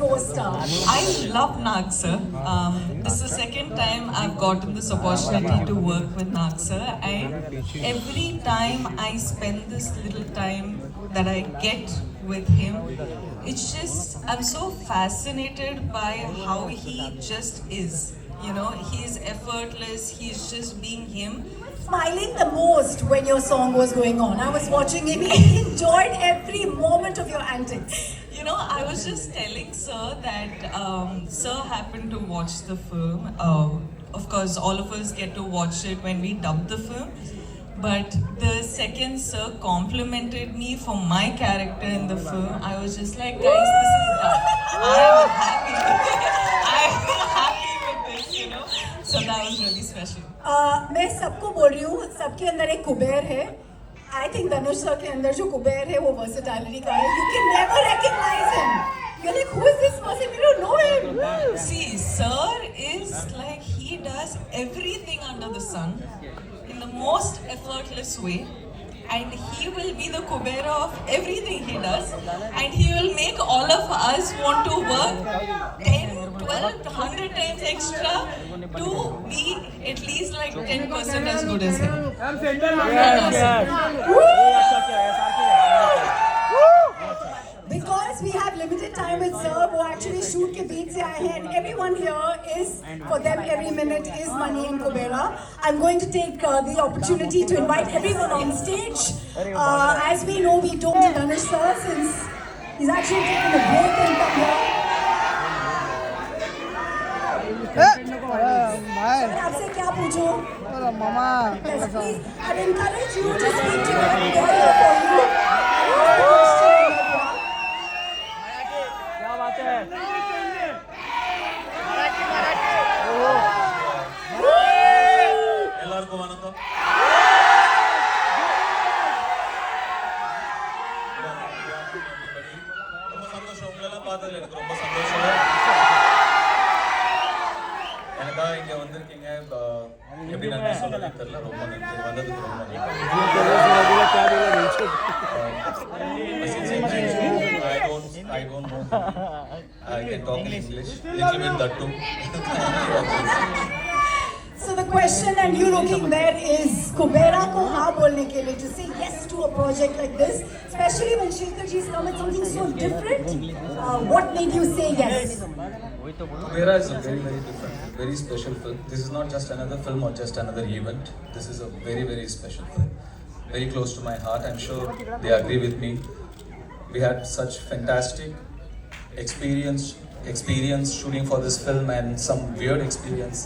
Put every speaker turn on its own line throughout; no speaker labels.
co-star.
I love Nag sir. This is the second time I've gotten this opportunity to work with Nag sir, and every time I spend this little time that I get with him, it's just I'm so fascinated by how he just is. You know, he's effortless. He's just being him.
Smiling the most when your song was going on. I was watching him. He enjoyed every moment of your antics.
You know, I was just telling Sir that Sir happened to watch the film. Of course, all of us get to watch it when we dub the film. But the second Sir complimented me for my character in the film, I was just like, guys, this is I'm happy. I'm happy with this, you know. So that was really special.
मैं सबको बोल रही हूँ, सबके अंदर एक कुबेर है. I think Dhanush sir के अंदर जो कुबेर है वो versatility का है. You can never recognize him. You're like, who is this person? You don't know him.
See, Sir is like, he does everything under the sun in the most effortless way, and he will be the Kubera of everything he does, and he will make all of us want to work 10, 12, 100 times extra to be at least like 10% as good as him.
Because we have limited time with Sir, वो actually shoot के बीच से आए हैं, and everyone here is, for them every minute is money in Kubera. I'm going to take the opportunity to invite everyone on stage. As we know, we don't need Dhanush Sir since he's actually taking a break and come here. Sir, आपसे क्या पूछूं?
मामा
Yes, please. I'd encourage you to speak to them. They're here for you.
क्या बात है
ಎಲ್ಲರಿಗೂ ಆನಂದ ரொம்ப சந்தோஷம் உங்களெல்லாம் பார்த்ததுல எனக்கு ரொம்ப சந்தோஷம் எனக்கா இங்க வந்திருக்கீங்க எப்படி நன்றி சொல்லவே தெரியல ரொம்ப நன்றி வந்ததுக்கு ரொம்ப நன்றி I don't know. I can talk in English. Little bit that too.
So the question, and you looking there, is Kubera ko हाँ बोलने के लिए to say yes to a project like this, especially when Shekhar ji's come with something so different. What made you say yes?
Kubera is a very, very different, very special film. This is not just another film or just another event. This is a very, very special film. Very close to my heart. I'm sure they agree with me. We had such fantastic experience shooting for this film, and some weird experience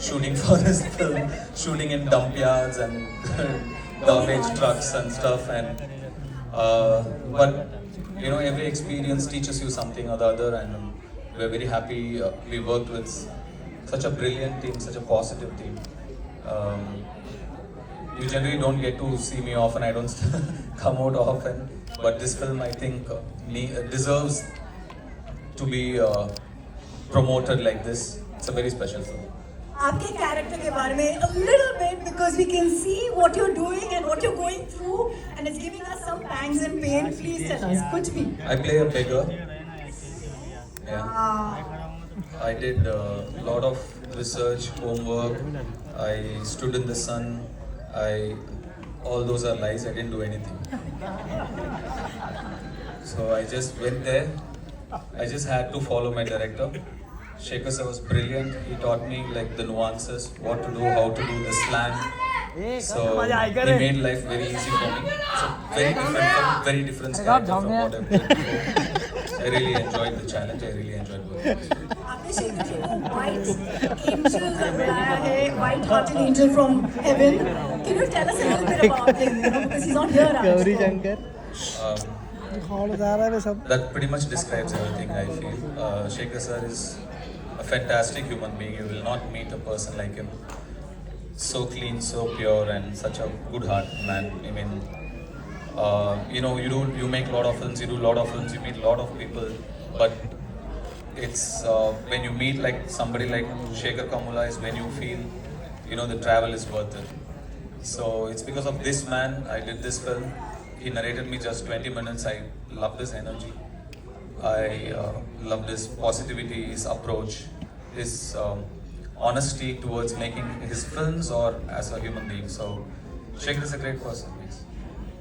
shooting for this film, shooting in dump yards and garbage trucks and stuff. And but you know, every experience teaches you something or the other, and we're very happy we worked with such a brilliant team, such a positive team. You generally don't get to see me often. I don't come out often, but this film, I think, deserves to be promoted like this. It's a very special film.
आपके character के बारे में a little bit, because we can see what you're doing and what you're going through, and it's giving us some pangs and pain. Please tell us, कुछ भी.
I play a beggar. Yeah. I did a lot of research, homework. I stood in the sun. All those are lies. I didn't do anything. So I just went there. I just had to follow my director. Shekhar sir was brilliant. He taught me like the nuances, what to do, how to do the slang. So he made life very easy for me. It's a very different film, very different character from what I've done before. I really enjoyed the challenge. I really enjoyed working.
आपने शेखर जी को white angel बनाया है, white-hearted angel from heaven. Can you tell us a little bit about him? You know, because he's not here.
Gauri
actually.
Shankar
That pretty much describes everything I feel. Shekhar sir is a fantastic human being. You will not meet a person like him. So clean, so pure, and such a good heart man. I mean, you know, you make a lot of films, you do a lot of films, you meet a lot of people, but it's when you meet like somebody like Shekhar Kamula is when you feel, you know, the travel is worth it. So it's because of this man I did this film. He narrated me just 20 minutes. I love this energy. I loved his positivity, his approach, his honesty towards making his films or as a human being. So, Shekhar is a great person. Yes.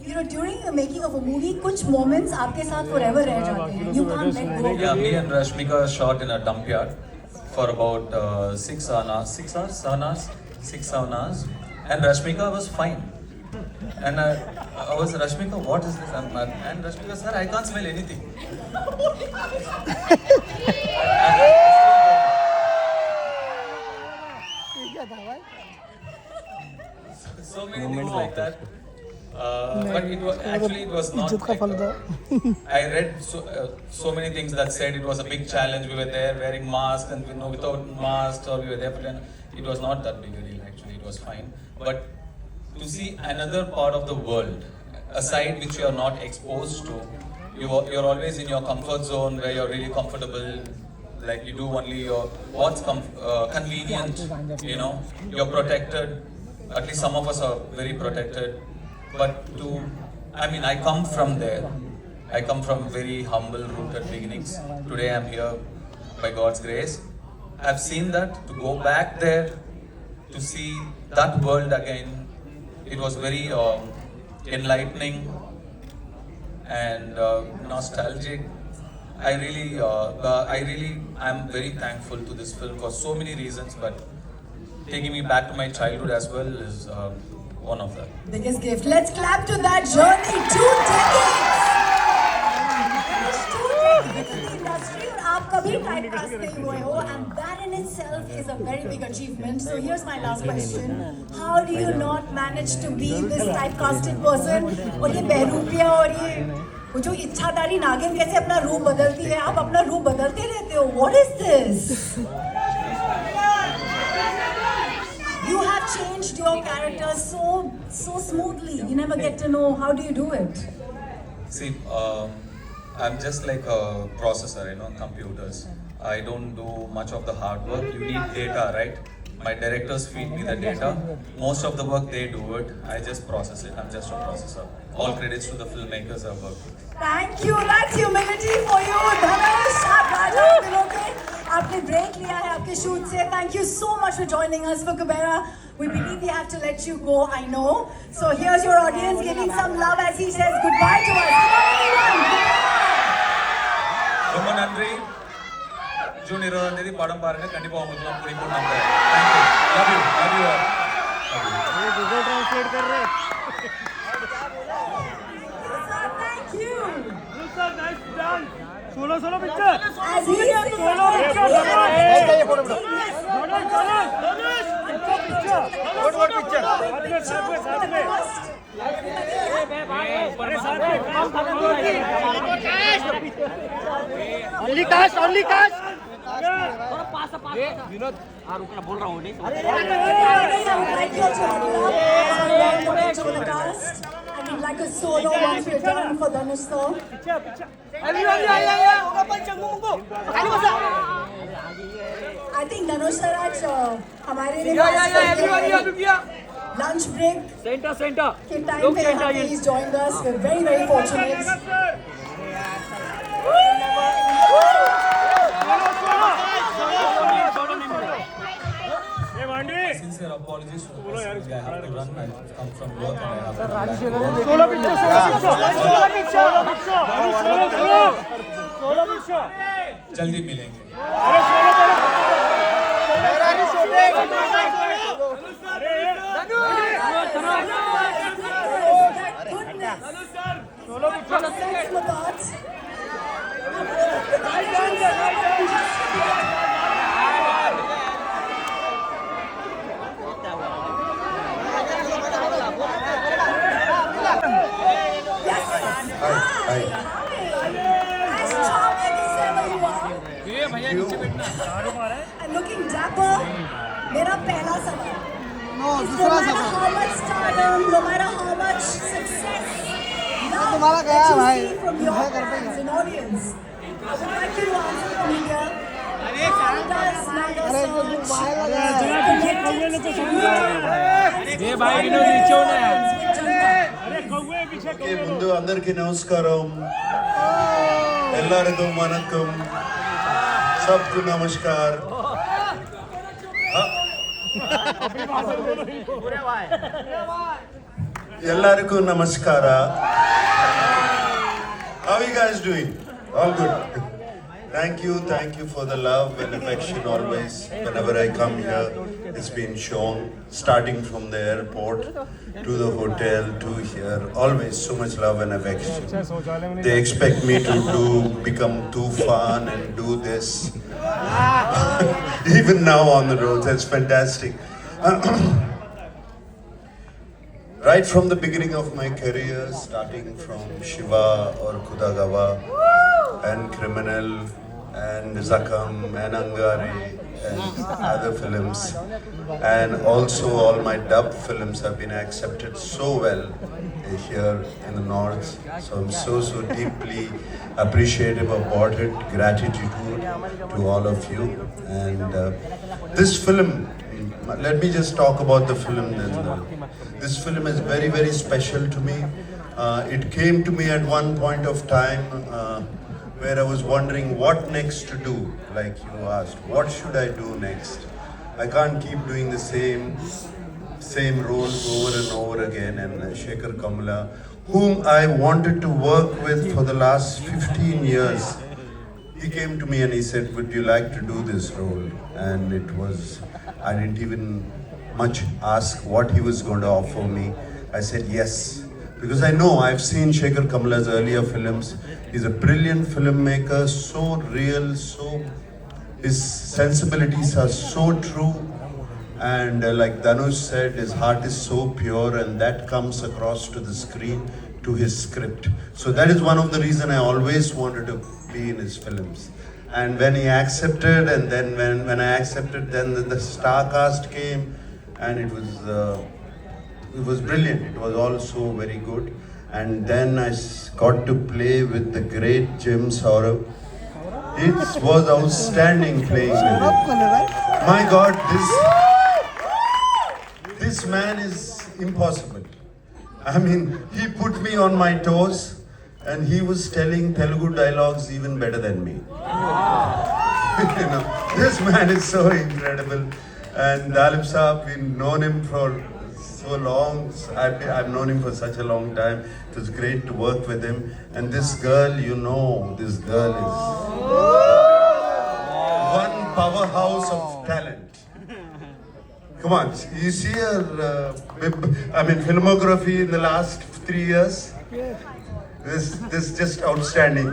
You know, during the making of a movie, कुछ moments आपके साथ forever रह जाते हैं. You can't let go.
Yeah, me and Rashmika shot in a dump yard for about 6 hours, and Rashmika was fine. And I was, Rashmika, what is this? And Rashmika, sir, I can't smell anything. So many things like that. But it was actually it was not. I read so many things that said it was a big challenge. We were there wearing masks and without masks, or we were there pretend. It was not that big a deal. Actually, it was fine. But to see another part of the world, a side which you are not exposed to, you're always in your comfort zone where you're really comfortable. Like you do only what's convenient. You know, you're protected. At least some of us are very protected. But I come from there. I come from very humble, rooted beginnings. Today I'm here by God's grace. I've seen that. To go back there, to see that world again, it was very enlightening and nostalgic. I really am very thankful to this film for so many reasons, but taking me back to my childhood as well is one of them.
Biggest gift. Let's clap to that journey. 2 decades. 2 decades in the industry, और आप कभी typecast नहीं हुए हो, and that in itself is a very big achievement. So here's my last question: how do you not manage to be this typecasted person? और ये बहरूपिया और ये वो जो इच्छाधारी नागिन कैसे अपना रूप बदलती है? आप अपना रूप बदलते रहते हो. What is this? You have changed your character so smoothly. You never get to know how do you do it.
See, I'm just like a processor, computers. I don't do much of the hard work. You need data, right? My directors feed me the data. Most of the work they do it. I just process it. I'm just a processor. All credits to the filmmakers I've worked with.
Thank you. That's humility for you. Dhanush, आप राजा दिलोगे. आपने break लिया है आपके shoot से. Thank you so much for joining us for Kubera. We believe we have to let you go. I know. So here's your audience giving some love as he says goodbye to us. Come on, everyone.
ரொம்ப நன்றி. June 20ஆம் தேதி படம் பாருங்க. கண்டிப்பா உங்களுக்கு எல்லாம் பிடிக்கும் நம்புறேன். Thank you. Love you. Love you all.
ये गूगल ट्रांसलेट कर रहे हैं.
Thank you.
Sir nice done. Solo picture.
As he says,
solo picture. ये फोटो फोटो. Photo picture. साथ में. ओनली कास्ट विनोद रुकना बोल रहा हूँ नहीं.
I would like a solo once we're done for Dhanush sir. I think Dhanush sir आज हमारे लिए lunch break
सेंटर
के time पे यहाँ पे he's joined us. We're very fortunate.
Sincere apologies to the person. I have to run. I come from work and I have to run back.
Solo picture.
जल्दी मिलेंगे.
And looking dapper, मेरा पहला सवाल. No matter how much stardom, no matter how much success, love that you see from your fans and audience, I would like you to answer for me here. How does Naga sir connect to you with Janta?
ముందు అందరికీ నమస్కారం. ಎಲ್ಲರಿಗೂ ವಣಕ್ಕಂ सबको नमस्कार ಎಲ್ಲರಿಗೂ ನಮಸ್ಕಾರ. How are you guys doing? All good. Thank you for the love and affection always. Whenever I come here, it's been shown, starting from the airport to the hotel to here. Always so much love and affection. They expect me to become too fun and do this. Even now on the roads, that's fantastic. Right from the beginning of my career, starting from Shiva or Kudagawa and Criminal and Zakam and Angari and other films, and also all my dub films have been accepted so well here in the north. So I'm so deeply appreciative about it. Gratitude to all of you. And this film, let me just talk about the film then. This film is very special to me. It came to me at one point of time where I was wondering what next to do. Like you asked, what should I do next? I can't keep doing the same roles over and over again. And Shekhar Kamla, whom I wanted to work with for the last 15 years, he came to me and he said, would you like to do this role? And it was, I didn't even much ask what he was going to offer me. I said yes, because I know I've seen Shekhar Kamla's earlier films. He's a brilliant filmmaker, so real, his sensibilities are so true, and like Dhanush said, his heart is so pure, and that comes across to the screen, to his script. So that is one of the reasons I always wanted to be in his films. And when he accepted, and then when I accepted, then the star cast came, and it was brilliant. It was also very good. And then I got to play with the great Jim Saurabh. It was outstanding playing with him. My God, this man is impossible. I mean, he put me on my toes, and he was telling Telugu dialogues even better than me. You know, this man is so incredible. And Dalip Saab, we've known him for so long. I've known him for such a long time. It was great to work with him. And this girl, this girl is one powerhouse of talent. Come on, you see her, filmography in the last 3 years? This just outstanding.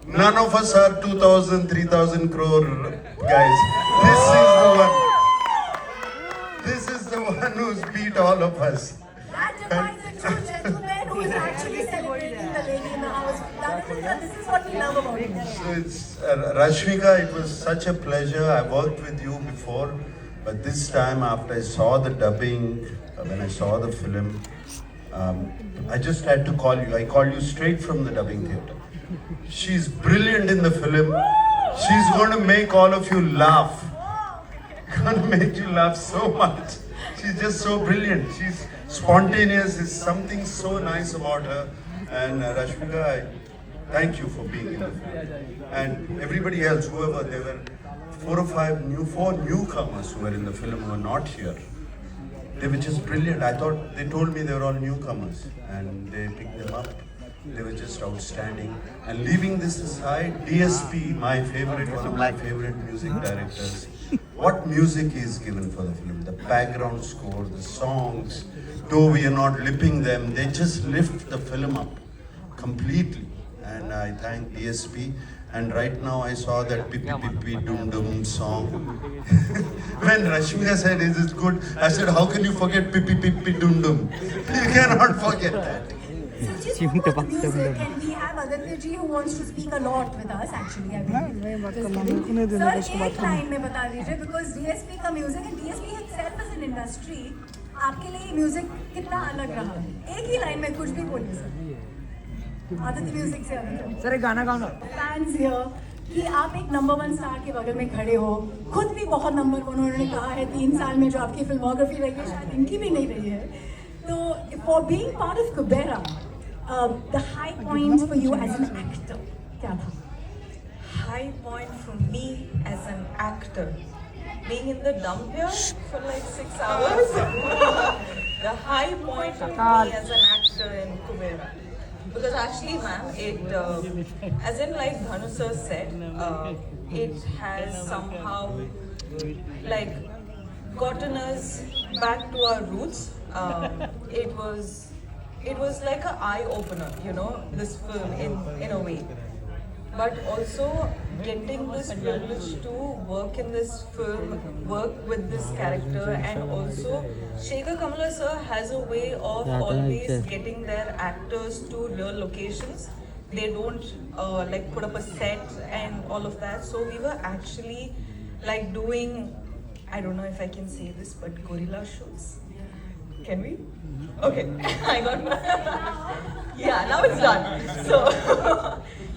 None of us are 2,000, 3,000 crore guys. This is the one. This is the one who's beat all of us.
That defines a true gentleman who is actually celebrating the lady in the house. This is what we love about him.
So it's Rashmika, it was such a pleasure. I worked with you before, but this time after I saw the dubbing, when I saw the film, I just had to call you. I called you straight from the dubbing theatre. She's brilliant in the film. She's going to make all of you laugh. Going to make you laugh so much. She's just so brilliant. She's spontaneous. There's something so nice about her. And Rashmika, I thank you for being in the film. And everybody else, whoever, there were 4 or 5 newcomers who were in the film who were not here. They were just brilliant. I thought, they told me they were all newcomers, and they picked them up. They were just outstanding. And leaving this aside, DSP, my favorite, one of my favorite music directors. What music is given for the film? The background score, the songs, though we are not lipping them, they just lift the film up completely. And I thank DSP. And right now I saw that Pippi Pippi Dum Dum song. When Rashmika said, is it good? I said, how can you forget Pippi Pippi Dum Dum? You cannot forget that.
So just talk about the music, and we have Aditya ji who wants to speak a lot with us actually. I mean, sir, एक line में बता दीजिए, because DSP का music and DSP itself as an industry, आपके लिए music कितना अलग रहा? एक ही लाइन में कुछ भी बोलिए सर. आदित्य म्यूजिक से सर एक गाना गाओ ना. फैंस हियर कि आप एक नंबर 1 स्टार के बगल में खड़े हो, खुद भी बहुत नंबर 1 उन्होंने कहा है 3 साल में जो आपकी फिल्मोग्राफी रही है शायद इनकी भी नहीं रही है. तो for being part of Kubera, the high point for you as an actor क्या था?
high point for me as an actor, being in the dump here for like 6 hours, the high point for me as an actor in Kubera. Because actually, ma'am, as in like Dhanu sir said, it has somehow like gotten us back to our roots. It was like an eye opener, you know, this film in a way. But also getting this privilege to work in this film, work with this character, and also Shekhar Kamala sir has a way of always getting their actors to real locations. They don't like put up a set and all of that. So we were actually like doing, I don't know if I can say this, but gorilla shoots. Can we? Okay, I got yeah, now it's done. So,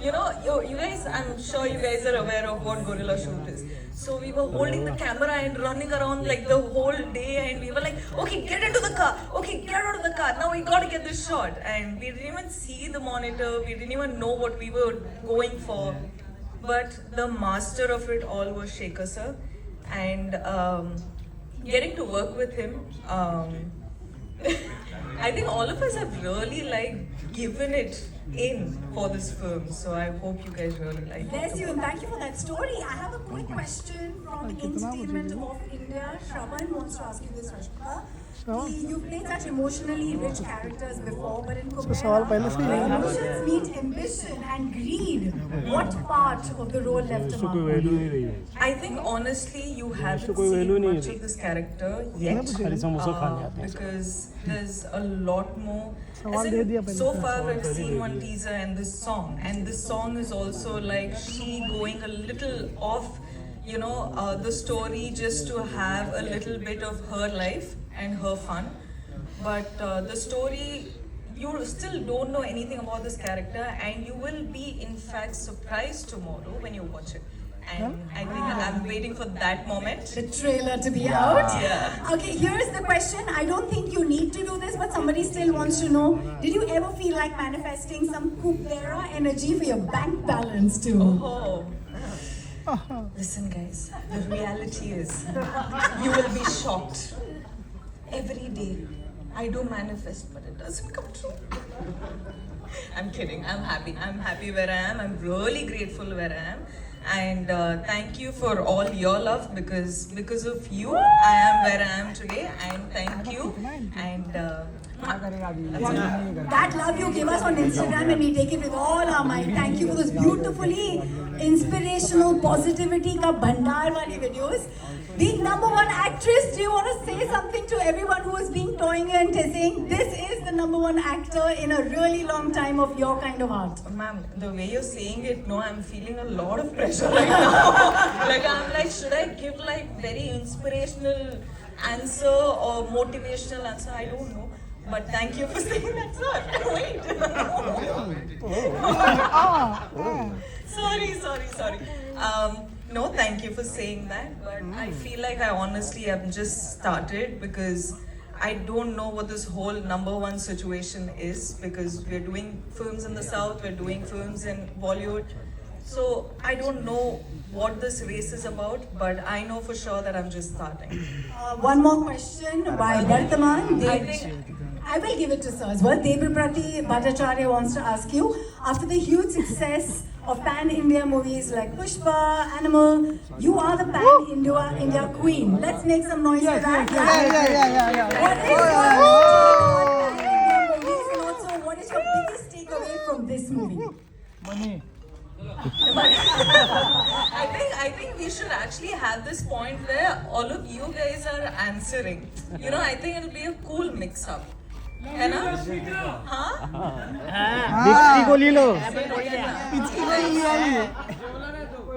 you know, you guys, I'm sure you guys are aware of what gorilla shoot is. So we were holding the camera and running around like the whole day, and we were like, okay, get into the car. Okay, get out of the car. Now we gotta get this shot. And we didn't even see the monitor. We didn't even know what we were going for. But the master of it all was Shekhar sir. And getting to work with him, I think all of us have really like given it in for this film. So I hope you guys really like it.
Bless you and thank you for that story. I have a quick question from the Entertainment of India. Shravan wants to ask you this, Rashmika. You've played such emotionally rich characters before, but in Kubera, where emotions meet ambition and greed, what part of the role left a mark?
I think honestly you haven't seen much of this character yet because there's a lot more. As in, so far we've seen one teaser and this song is also like she going a little off, you know, the story just to have a little bit of her life and her fun. But the story, you still don't know anything about this character, and you will be in fact surprised tomorrow when you watch it. And I think I'm waiting for that moment.
The trailer to be out.
Yeah.
Okay, here's the question. I don't think you need to do this, but somebody still wants to know. Did you ever feel like manifesting some Kubera energy for your bank balance too?
Oh. Listen guys, the reality is, you will be shocked. Every day, I do manifest, but it doesn't come true. I'm kidding, I'm happy where I am, I'm really grateful where I am. And thank you for all your love, because of you, I am where I am today, and thank you. And
that love you give us on Instagram, and we take it with all our might. Thank you for those beautifully inspirational positivity ka bhandar wali videos. Being #1 actress, do you want to say something to everyone who is being toying and teasing? This is the #1 actor in a really long time of your kind of art.
ma'am, the way you're saying it, no, I'm feeling a lot of pressure right now. Like I'm like, should I give like very inspirational answer or motivational answer? I don't know. But thank you for saying that, sir. Wait. Sorry. No, thank you for saying that. But I feel like I honestly have just started because I don't know what this whole #1 situation is, because we're doing films in the South, we're doing films in Bollywood. So I don't know what this race is about, but I know for sure that I'm just starting.
One more question by Vartaman.
I think
I will give it to sir as well. Deviprati Bhattacharya wants to ask you, after the huge success of pan-India movies like Pushpa, Animal, you are the pan-India queen. Let's make some noise for that.
Yeah.
What is your take on pan-India movies, and also what is your biggest takeaway from this movie?
Money.
I think we should actually have this point where all of you guys are answering. You know, I think it'll be a cool mix-up. है ना? हाँ?
बिक्सी को ले लो.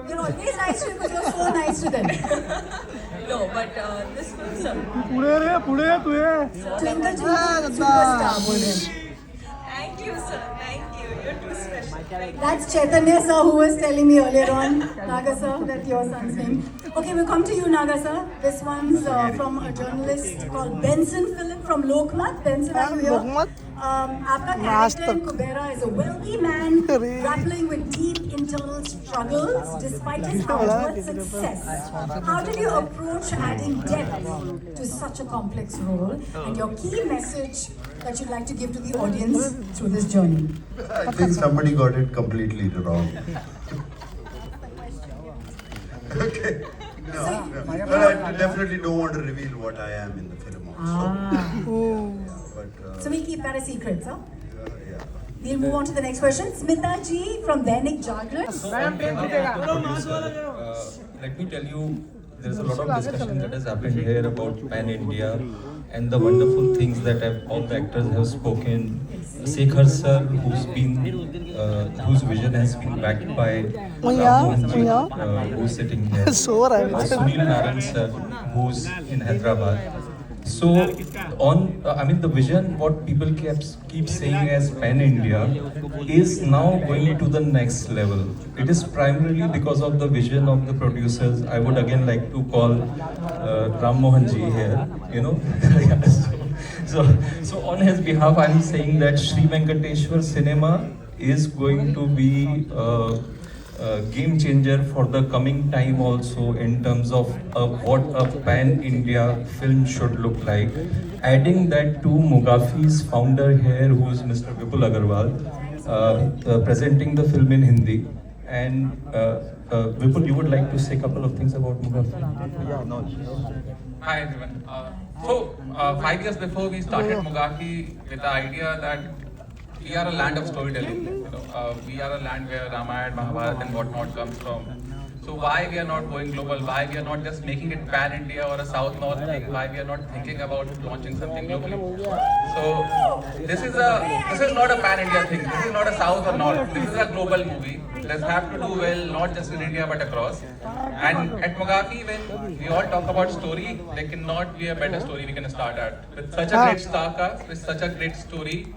You're always nice to them, but you're so nice to them.
No, but this film, sir.
पुढे तू ये.
Twinkle Twinkle superstar बोल रहे हैं.
Thank you, sir. Thank you. You're too special.
That's Chaitanya sir who was telling me earlier on, Naga sir, that your son's name. Okay, we'll come to you, Naga sir. This one's from a journalist called Benson Philip from Lokmat. Benson, are you here? Aapka character in Kubera is a wealthy man grappling with deep internal struggles despite his outward success. How did you approach adding depth to such a complex role, and your key message that you'd like to give to the audience through this journey?
I think somebody got it completely wrong. Okay. No. But I definitely don't want to reveal what I am in the film also. But
So we keep that a secret, sir.
yeah.
We'll move on to the next question. Smita ji from Dainik Jagran.
Let me tell you, there's a lot of discussion that has happened here about Pan India and the wonderful things that all the actors have spoken. Sekhar sir, whose vision has been backed by Ram Mohan ji, who's sitting here. Sunil Narayan sir, who's in Hyderabad. So, the vision, what people keep saying as Pan India, is now going to the next level. It is primarily because of the vision of the producers. I would again like to call Ram Mohan ji here. So on his behalf, I'm saying that Sri Venkateshwar Cinema is going to be a game changer for the coming time also in terms of what a pan-India film should look like. Adding that to Mugafi's founder here, who is Mr. Vipul Agarwal, presenting the film in Hindi. And Vipul, you would like to say a couple of things about Mugafi?
Hi everyone. 5 years before we started Mugafi with the idea that we are a land of storytelling. We are a land where Ramayana, Mahabharata and whatnot comes from. So why we are not going global? Why we are not just making it pan-India or a South-North thing? Why we are not thinking about launching something globally? So this is not a pan-India thing. This is not a South or North. This is a global movie. This have to do well, not just in India but across. And at Mugafi, when we all talk about story, there cannot be a better story we can start at. With such a great star cast, with such a great story,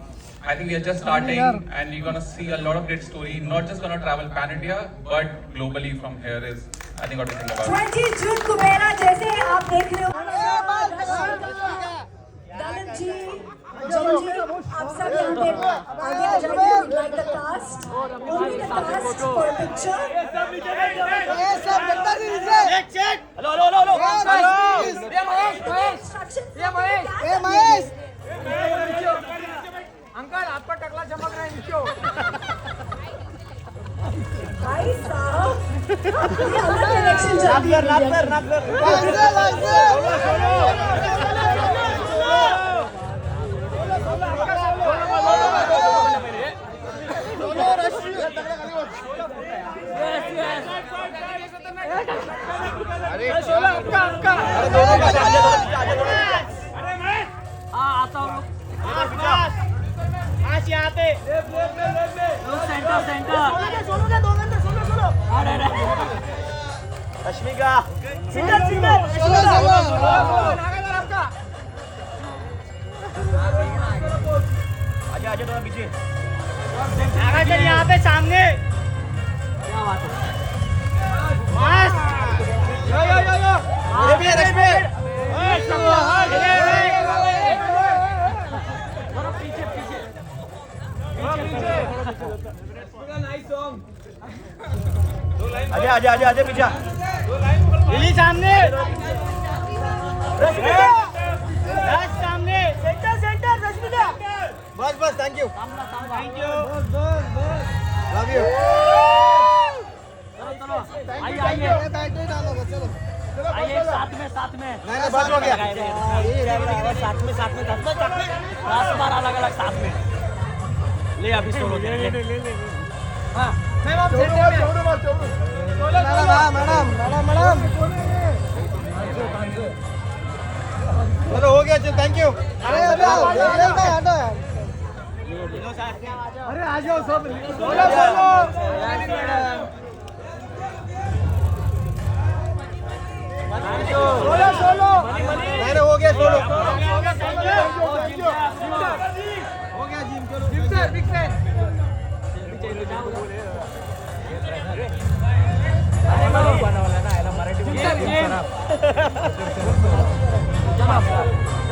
I think we are just starting and we're gonna see a lot of great story. Not just gonna travel pan-India, but globally from here is, I think, what we think about.
20 June कुबेरा जैसे आप देख रहे हो दानव जी, जन जी, आप सब यहाँ पे आगे आ जाइए. We'd like the cast, only the cast for a picture.
Uncle आपका टकला चमक रहा है नीचे
भाई साहब, ये अलग डायरेक्शन चल रही
रश्मिका आजा थोड़ा पीछे यहाँ पे सामने. क्या बात है. रश्मि आजा आजा आजा पीछा लिली सामने सामने सेंटर रश्मिका बस थैंक यू लव यू चलो आइए साथ में नहीं बस हो गया साथ में 10 बार अलग साथ में ले अभी सोलो ले हाँ मैडम चलो हो गया चल थैंक यू. अरे आ जाओ सब सोलो मैंने हो गया सोलो हो गया जिम बिग फैन मराठी